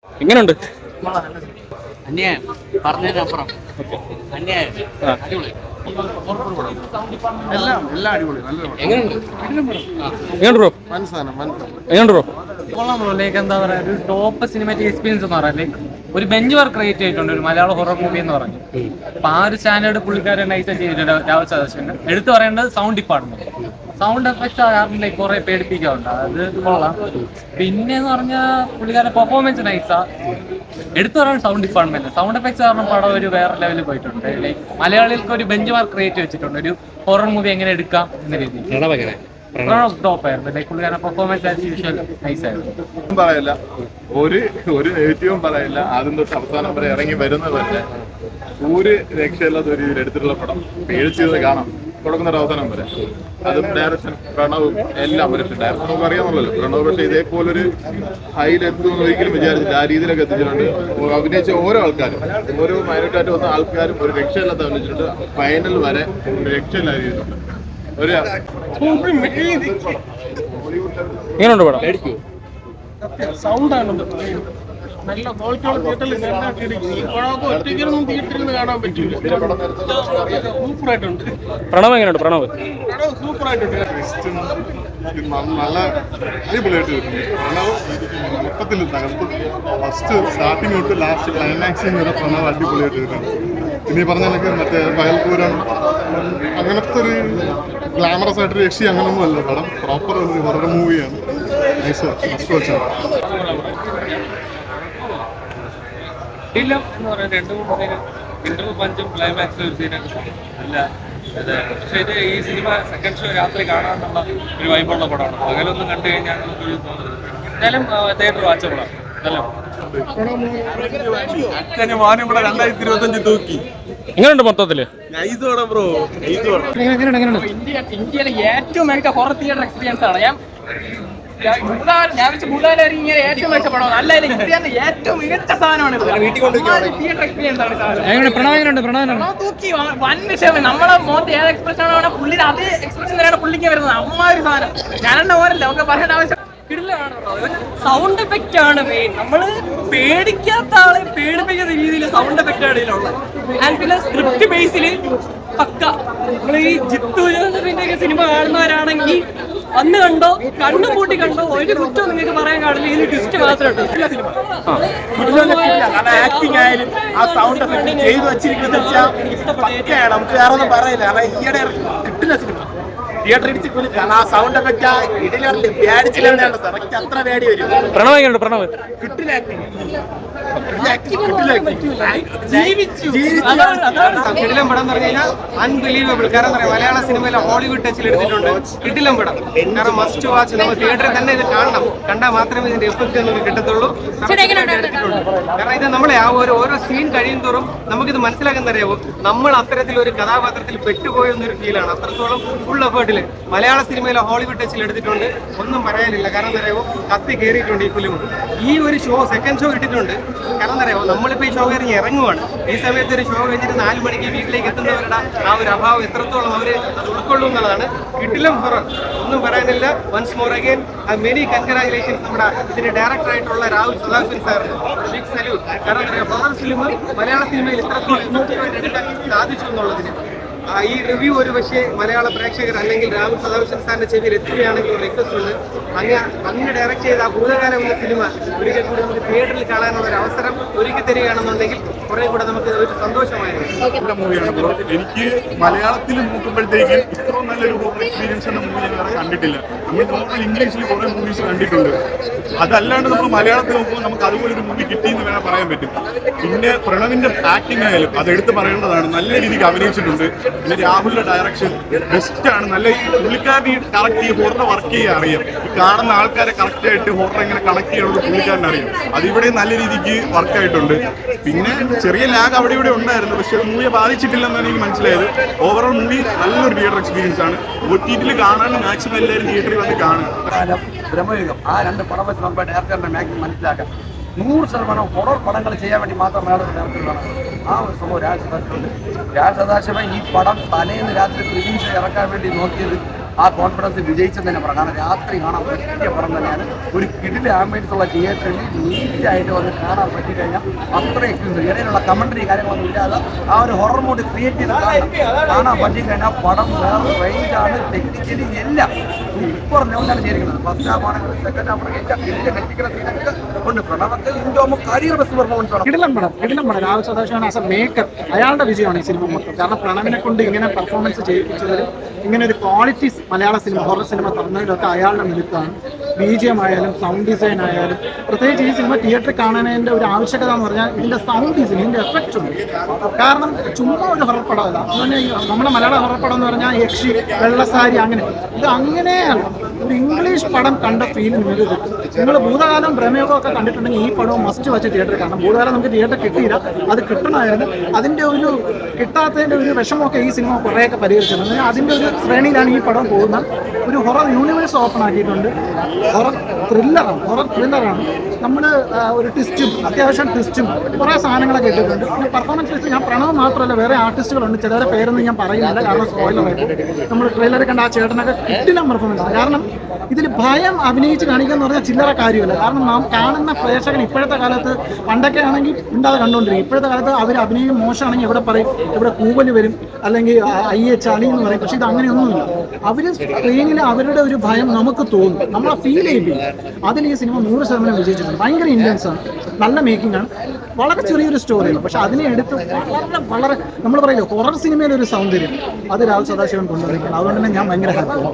എങ്ങനെയുണ്ട്? അന്യായം പറഞ്ഞതിനപ്പുറം അന്യായം. അടിപൊളി. എല്ലാം അടിപൊളി. എങ്ങനെയുണ്ട് ബ്രോ? എങ്ങനെയുണ്ട് ബ്രോ? കൊള്ളാം ബ്രോ. ലൈക്ക് എന്താ പറയാ, ഒരു ടോപ്പ് സിനിമാറ്റിക് എക്സ്പീരിയൻസ് എന്ന് പറയാം. ലൈക്ക് ഒരു ബെഞ്ച് വർക്ക് ക്രിയേറ്റ് ചെയ്തിട്ടുണ്ട് ഒരു മലയാള ഹൊറർ മൂവി എന്ന് പറഞ്ഞു. അപ്പൊ ആ ഒരു സ്റ്റാൻഡേർഡ് പുള്ളിക്കാരൻ നൈസ് ചെയ്തിട്ടുണ്ട്. രാഹുൽ സദാശിവൻ എടുത്തു പറയേണ്ടത് സൗണ്ട് ഡിപ്പാർട്ട്മെന്റ്. സൗണ്ട് എഫക്ട്സ് കാരണം ലൈക്ക് കുറെ പേടിപ്പിക്കാറുണ്ട്, അത് കൊള്ളാം. പിന്നെന്ന് പറഞ്ഞാൽ പുള്ളിക്കാരന്റെ പെർഫോമൻസ് നൈസാ. എടുത്തു പറയുന്നത് സൗണ്ട് ഡിപ്പാർട്ട്മെന്റ്. സൗണ്ട് എഫക്ട്സ് കാരണം പടം ഒരു വേറെ ലെവലിൽ പോയിട്ടുണ്ട്. ലൈക്ക് മലയാളികൾക്ക് ഒരു ബെഞ്ച് മാർക്ക് ക്രിയേറ്റ് വെച്ചിട്ടുണ്ട്, ഒരു ഹൊറർ മൂവി എങ്ങനെ എടുക്കാം എന്ന രീതിയിൽ. ടോപ്പായിരുന്നു. ലൈക്ക് പുള്ളിക്കാരന്റെ പെർഫോമൻസ് ആസ് യൂഷ്വൽ നൈസ് ആയിരുന്നു. പറയില്ല, ഒരു നെഗറ്റീവും പറയില്ല. ആദ്യം തൊട്ട് അവസാനം വരെ ഇറങ്ങി വരുന്നത് തന്നെ ഒരു രക്ഷയില്ലാത്ത ഒരു രീതിയിൽ എടുത്തിട്ടുള്ള പടം. പേടിച്ചത് കാണാം തുടങ്ങുന്ന അവസാനം വരെ. അതും ഡയറക്ഷൻ, പ്രണവും എല്ലാം ഒരു ഡയറക്ഷൻ നമുക്ക് അറിയാമല്ലോ പ്രണവ്. പക്ഷേ ഇതേപോലൊരു ഹൈലെത്തുമെന്ന് ഒരിക്കലും വിചാരിച്ചില്ല. ആ രീതിയിലൊക്കെ എത്തിച്ചിട്ടുണ്ട്. അഭിനയിച്ച ഓരോ ആൾക്കാരും, ഓരോ മൈനോട്ടായിട്ട് വന്ന ആൾക്കാരും ഒരു രക്ഷയില്ലാത്ത അഭിനയിച്ചിട്ടുണ്ട്. ഫൈനൽ വരെ ഒരു രക്ഷയില്ലാത്ത രീതിയിലുണ്ട്. ഒരു എങ്ങനെയുണ്ട് പടം? സൗണ്ടാണ് നല്ല ക്വാളിറ്റിയുള്ള ഒറ്റയ്ക്കൊന്നും തിയേറ്ററിൽ കാണാൻ പറ്റില്ല. സൂപ്പറായിട്ടുണ്ട്. പ്രണവ് എങ്ങനെയുണ്ട്? പ്രണവ് സൂപ്പറായിട്ടുണ്ട്. നല്ല അടിപൊളിയായിട്ട് വരുന്നു. പ്രണവ് മൊത്തത്തിൽ തകർത്ത്. ഫസ്റ്റ് സ്റ്റാർട്ടിങ് തൊട്ട് ലാസ്റ്റ് ക്ലൈമാക്സിങ് വരെ പ്രണവ് അടിപൊളിയായിട്ട് വരുന്നുണ്ട്. പിന്നെ ഈ പറഞ്ഞ കണക്ക് മറ്റേ പകൽപൂരം അങ്ങനത്തെ ഒരു ഗ്ലാമറസ് ആയിട്ടൊരു രക്ഷി അങ്ങനൊന്നും അല്ല പടം. പ്രോപ്പർ ഒരു ഹൊറർ മൂവിയാണ്. നൈസ് ഫസ്റ്റ് വാച്ചാണ്. എന്ന് പറയുന്നത് 2-3 ഇന്റർവ്യൂ പഞ്ചും ക്ലൈമാക്സ് ഒരു സീനാണ്. അല്ല അതെ, പക്ഷേ ഇത് ഈ സിനിമ സെക്കൻഡ് ഷോ രാത്രി കാണാനുള്ള ഒരു വൈബുള്ള പടമാണ്. പകലൊന്നും കണ്ടു കഴിഞ്ഞാൽ നമുക്കൊരു എന്തായാലും തിയേറ്റർ വാച്ചബിളാണ്. നല്ല ഇവിടെ 2025 തൂക്കി. എങ്ങനെയുണ്ട് മൊത്തത്തില്? ഇന്ത്യയിലെ ഏറ്റവും മികച്ച ഹൊറർ തിയേറ്റർ എക്സ്പീരിയൻസ് ആണ്. ഞാൻ വെച്ച് കൂടുതലും ഇങ്ങനെ ഏറ്റവും മികച്ച പടം അല്ല, ഇന്ത്യയിലെ ഏറ്റവും മികച്ച സാധനമാണ് തിയേറ്റർ എക്സ്പീരിയൻസ് ആണ്. പ്രണവ് തൂക്കി വൻ വിഷയം. നമ്മളെ മുഖത്ത് ഏത് എക്സ്പ്രഷൻ ആണോ പുള്ളിയുടെ അതേ എക്സ്പ്രഷൻ തന്നെയാണ് പുള്ളിക്ക് വരുന്നത്. അമ്മാതിരി സാധനം. ഞാനെണ്ണ ഓരല്ല ഒക്കെ പറയേണ്ട ആവശ്യം. സൗണ്ട് എഫക്റ്റ് ആണ് മെയിൻ. നമ്മള് പേടിക്കാത്ത ആളെ പേടിപ്പിക്കുന്ന രീതിയിൽ സൗണ്ട് എഫക്റ്റ് ആണ് ഇതിലുള്ളത്. ആൻഡ് പിന്നെ സ്ക്രിപ്റ്റ് ബേസിൽ പക്ക. നമ്മൾ ഈ ജിത്തു ജോസഫിന്റെ ഒക്കെ സിനിമ കാണുന്നവരാണെങ്കിൽ അന്ന് കണ്ടോ, കണ്ണും പൂട്ടി കണ്ടോ, ഒരു കുറ്റവും നിങ്ങൾക്ക് പറയാൻ കാണില്ല. ഇതിന് ട്വിസ്റ്റ് മാത്രമേ സിനിമ. ആക്ടിങ് ആയാലും ആ സൗണ്ട് എഫക്ട് ചെയ്തു വെച്ചിരിക്കുന്നത് നമുക്ക് വേറെ ഒന്നും പറയില്ല. കാരണം ഈയിടെ കിട്ടില്ല സിനിമ തിയേറ്റർ ഇടിച്ചിട്ട്. കാരണം ആ സൗണ്ട് എഫക്ട് ആ ഇടയിലെ പേടിച്ചില്ലെന്നാണ് സാർ. എനിക്ക് അത്ര പേടി വരും. പ്രണവ് എങ്ങനെയുണ്ട്? പ്രണവ് കിട്ടില്ല ആക്ടിങ്. കിടിലം പടം എന്ന് പറഞ്ഞു കഴിഞ്ഞാൽ അൺബിലീവബിൾ. കാരണം മലയാള സിനിമയിലെ ഹോളിവുഡ് ടച്ചിൽ എടുത്തിട്ടുണ്ട്. കിടിലം പടം. കാരണം മസ്റ്റ് വാച്ച്. നമ്മൾ തിയേറ്ററിൽ തന്നെ ഇത് കാണണം. കണ്ടാൽ മാത്രമേ ഇതിന്റെ എഫക്ട് നമുക്ക് കിട്ടത്തുള്ളൂ. കാരണം ഇത് നമ്മളെ ആ ഓരോ സീൻ കഴിയും തോറും നമുക്കിത് മനസ്സിലാക്കാൻ അറിയാവോ, നമ്മൾ അത്തരത്തിലൊരു കഥാപാത്രത്തിൽ പെട്ടുപോയെന്നൊരു ഫീലാണ്. അത്രത്തോളം ഫുൾ എഫേർട്ടിൽ മലയാള സിനിമയിലെ ഹോളിവുഡ് ടച്ചിൽ എടുത്തിട്ടുണ്ട്. ഒന്നും പറയാനില്ല. കാരണം അറിയാവോ, കത്തി കയറിയിട്ടുണ്ട് ഈ ഫിലിം. ഈ ഒരു ഷോ സെക്കൻഡ് ഷോ ഇട്ടിട്ടുണ്ട്. കാരണം അറിയാമോ, നമ്മളിപ്പോൾ ഈ ഷോ കഴിഞ്ഞ് ഇറങ്ങുവാണ്. ഈ സമയത്ത് ഒരു ഷോ കഴിഞ്ഞിട്ട് 4 മണിക്ക് വീട്ടിലേക്ക് എത്തുന്നവരുടെ ആ ഒരു അഭാവം എത്രത്തോളം അവർ അത് ഉൾക്കൊള്ളും എന്നുള്ളതാണ്. കിടിലം ഹൊറർ. ഒന്നും പറയാനില്ല. Once more again many congratulations നമ്മുടെ ഇതിന്റെ ഡയറക്ടർ ആയിട്ടുള്ള രാഹുൽ സദാശിവൻ സാറിന്. Big salute. കാരണം അറിയാം, ഹൊറർ ഫിലിം മലയാള സിനിമയിൽ ഇത്രത്തോളം സാധിച്ചു എന്നുള്ളതിന് ഈ റിവ്യൂ ഒരു പക്ഷേ മലയാള പ്രേക്ഷകർ അല്ലെങ്കിൽ രാഹുൽ സദാശിവൻ സാറിന്റെ ചെവിയിൽ എത്തുകയാണെങ്കിൽ ഒരു റിക്വസ്റ്റ് ഉണ്ട്. അങ്ങനെ ഡയറക്ട് ചെയ്ത ആ ഭൂതകാലം എന്ന സിനിമ ഒരിക്കൽ കൂടി നമുക്ക് തിയേറ്ററിൽ കാണാനുള്ള ഒരു അവസരം ഒരുക്കി തരികയാണെന്നുണ്ടെങ്കിൽ കുറെ കൂടെ നമുക്ക് ഒരു സന്തോഷമായിരുന്നു. മൂവിയാണ്. എനിക്ക് മലയാളത്തിൽ നോക്കുമ്പോഴത്തേക്ക് ഇത്രയും നല്ലൊരു എക്സ്പീരിയൻസ് എന്ന മൂവി ഞാൻ കണ്ടിട്ടില്ല. നമ്മൾ നോർമൽ ഇംഗ്ലീഷിൽ കുറെ മൂവീസ് കണ്ടിട്ടുണ്ട്. അതല്ലാണ്ട് നമ്മൾ മലയാളത്തിൽ നോക്കുമ്പോൾ നമുക്ക് അതുപോലെ ഒരു മൂവി കിട്ടിയെന്ന് വേണം പറയാൻ പറ്റും. പിന്നെ പ്രണവിന്റെ ആക്ടിങ് ആയാലും അത് എടുത്ത് പറയേണ്ടതാണ്. നല്ല രീതിക്ക് അഭിനയിച്ചിട്ടുണ്ട്. പിന്നെ രാഹുലിന്റെ ഡയറക്ഷൻ ബെസ്റ്റാണ്. നല്ല പുള്ളിക്കാരന് കറക്റ്റ് ഈ ഹൊറർ വർക്ക് ചെയ്യാൻ അറിയാം. ഈ കാണുന്ന ആൾക്കാരെ കറക്റ്റ് ആയിട്ട് ഹൊറർ എങ്ങനെ കണക്ട് ചെയ്യാനുള്ള പുള്ളിക്കാരൻ അറിയാം. അതിവിടെ നല്ല രീതിക്ക് വർക്കായിട്ടുണ്ട്. പിന്നെ ചെറിയ ലാഗ് അവിടെ ഇവിടെ ഉണ്ടായിരുന്നു, പക്ഷെ മൂവിയെ ബാധിച്ചിട്ടില്ലെന്നാണ് എനിക്ക് മനസ്സിലായത്. ഓവറോൾ മൂവി നല്ലൊരു തിയേറ്റർ എക്സ്പീരിയൻസ് ആണ്. OTT കാണാൻ മാക്സിമം എല്ലാവരും തിയേറ്ററിൽ വന്ന് കാണും. ബ്രഹ്മയുഗം ആ 2 പടം വെച്ച് നമുക്ക് ഡയറക്ടറിന്റെ മാക്സിമം മനസ്സിലാക്കാം. 100% ഹൊറർ പടങ്ങൾ ചെയ്യാൻ വേണ്ടി മാത്രം ഡയറക്ടറാണ് ആ ഒരു സംഭവം. രാജ് സദാശിവൻ ഈ പടം തലേന്ന് രാത്രി റിലീസ് ഇറക്കാൻ വേണ്ടി നോക്കിയത് ആ കോൺഫിഡൻസ് വിജയിച്ചെന്ന് തന്നെ പറയാം. കാരണം രാത്രി കാണാൻ പറ്റിയ പടം തന്നെയാണ്. ഒരു കിടില ആംബിയൻസ് ഉള്ള തിയേറ്ററിൽ നീറ്റായിട്ട് വന്ന് കാണാൻ പറ്റിക്കഴിഞ്ഞാൽ അത്ര എക്സ്പീരിയൻസ്. ഇടയിലുള്ള കമന്ററി കാര്യങ്ങളൊന്നും ഇല്ലാതെ ആ ഒരു ഹൊറർ മൂഡ് ക്രിയേറ്റ് ചെയ്ത് കാണാൻ പറ്റിക്കഴിഞ്ഞാൽ പടം വേറെ റേഞ്ചാണ്. ടെക്നിക്കലി എല്ലാം സൂപ്പർ ലെവലാണ് ചെയ്തിരിക്കുന്നത്. ഫസ്റ്റ് ഹാഫ് ആണെങ്കിലും സെക്കൻഡ് ഹാഫ് ആണെങ്കിലും കെട്ടിക്കുന്ന സീനൊക്കെ ഉണ്ട്. പ്രണവൊക്കെ ഇൻഡോമോ കരിയർ ബെസ്റ്റ് പെർഫോമൻസ് ആണ്. കിടിലം പടം. Rahul Sadasivan as A maker അയാളുടെ വിജയമാണ് ഈ സിനിമ മൊത്തം. കാരണം പ്രണവിനെ കൊണ്ട് ഇങ്ങനെ പെർഫോമൻസ് ചെയ്യിപ്പിച്ചതിലും ഇങ്ങനെ ഒരു ക്വാളിറ്റി മലയാള സിനിമ ഹൊറർ സിനിമ തന്നതിലൊക്കെ അയാളുടെ മിടുക്കാണ്. BGM ആയാലും സൗണ്ട് ഡിസൈൻ ആയാലും, പ്രത്യേകിച്ച് ഈ സിനിമ തിയേറ്ററിൽ കാണുന്നതിൻ്റെ ഒരു ആവശ്യകത എന്ന് പറഞ്ഞാൽ ഇതിൻ്റെ സൗണ്ട് ഡിസൈൻ, ഇതിൻ്റെ എഫക്റ്റ് ഉണ്ട്. കാരണം ചുമ്മാ ഒരു ഹൊറർ പടമല്ല. അതുപോലെ നമ്മുടെ മലയാള ഹൊറർ പടം എന്ന് പറഞ്ഞാൽ യക്ഷി, വെള്ളസാരി, അങ്ങനെ ഇത് അങ്ങനെയല്ല. ഒരു ഇംഗ്ലീഷ് പടം കണ്ട ഫീൽ നിങ്ങൾക്ക് കിട്ടും. നിങ്ങൾ ഭൂതകാലം പ്രമേയമൊക്കെ കണ്ടിട്ടുണ്ടെങ്കിൽ ഈ പടവും മസ്റ്റ് വെച്ച് തിയേറ്ററിൽ കാണണം. ഭൂതകാലം നമുക്ക് തിയേറ്ററിൽ കിട്ടിയില്ല, അത് കിട്ടണമായിരുന്നു. അതിൻ്റെ ഒരു കിട്ടാത്തതിൻ്റെ ഒരു വിഷമമൊക്കെ ഈ സിനിമ കുറേയൊക്കെ പരിഹരിച്ചിട്ടുണ്ട്. അതിൻ്റെ ഒരു ശ്രേണിയിലാണ് ഈ പടം പോകുന്നത്. ഒരു ഹൊറർ യൂണിവേഴ്സ് ഓപ്പൺ ആക്കിയിട്ടുണ്ട്. ഹൊറർ ത്രില്ലറാണ്. നമ്മൾ ഒരു ട്വിസ്റ്റും അത്യാവശ്യം ട്വിസ്റ്റും കുറേ സാധനങ്ങളൊക്കെ ഇട്ടിട്ടുണ്ട്. പിന്നെ പെർഫോമൻസ് വെച്ച് ഞാൻ പ്രണവ് മാത്രമല്ല വേറെ ആർട്ടിസ്റ്റുകളുണ്ട്. ചിലരെ പേരൊന്നും ഞാൻ പറയുന്നില്ല, കാരണം സ്പോയിലറായിട്ട്. നമ്മൾ ട്രെയിലറിൽ കണ്ട ആ ചേട്ടനൊക്കെ കിട്ടില്ല പെർഫോമൻസ്. കാരണം ഇതിൽ ഭയം അഭിനയിച്ച് കാണിക്കുക എന്ന് പറഞ്ഞാൽ ചില്ലറ കാര്യമല്ല. കാരണം നാം കാണുന്ന പ്രേക്ഷകൻ ഇപ്പോഴത്തെ കാലത്ത്, പണ്ടൊക്കെ ആണെങ്കിൽ ഉണ്ടാതെ കണ്ടുകൊണ്ടിരിക്കും. ഇപ്പോഴത്തെ കാലത്ത് അവർ അഭിനയം മോശമാണെങ്കിൽ എവിടെ പറയും, ഇവിടെ കൂവല് വരും, അല്ലെങ്കിൽ അയ്യേ ചളി എന്ന് പറയും. പക്ഷെ ഇത് അങ്ങനെയൊന്നുമില്ല. അവർ സ്ക്രീനിൽ അവരുടെ ഒരു ഭയം നമുക്ക് തോന്നും, നമ്മളെ ഫീൽ ചെയ്യിപ്പിക്കും. അതിൽ ഈ സിനിമ 100% വിജയിച്ചിട്ടുണ്ട്. ഭയങ്കര ഇൻറ്റൻസ് ആണ്, നല്ല മേക്കിംഗ് ആണ്. വളരെ ചെറിയൊരു സ്റ്റോറിയാണ്, പക്ഷെ അതിനെ എടുത്ത് വളരെ നമ്മൾ പറയില്ല ഹൊറർ സിനിമയിലൊരു സൗന്ദര്യം അത് രാഹുൽ സദാശിവൻ കൊണ്ടുവരികയാണ്. അതുകൊണ്ട് തന്നെ ഞാൻ ഭയങ്കര ഹാപ്പിയാണ്.